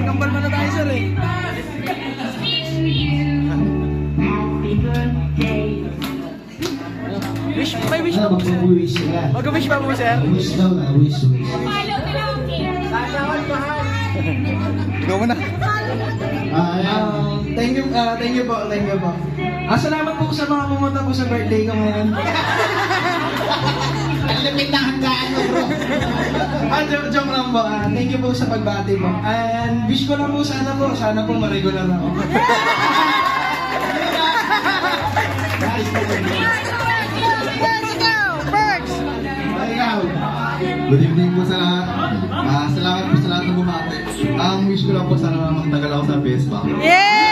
Kambal mo na tayo, sir eh. Wish, may wish pa po, sir. Mag-wish pa po, sir. Wish daw na, wish. Go mo na. Thank you po. Salamat po sa mga pumunta po sa birthday ko ngayon. Ang lamig na hanggaan mo, bro. Joke lang po. Thank you po sa pagbati po. And wish ko lang po sana po ma-regular ako. Good evening po sa lahat. Salamat po sa lahat ng bumati. Ang wish ko lang po sana magtagal ako sa Vespa. Yeah!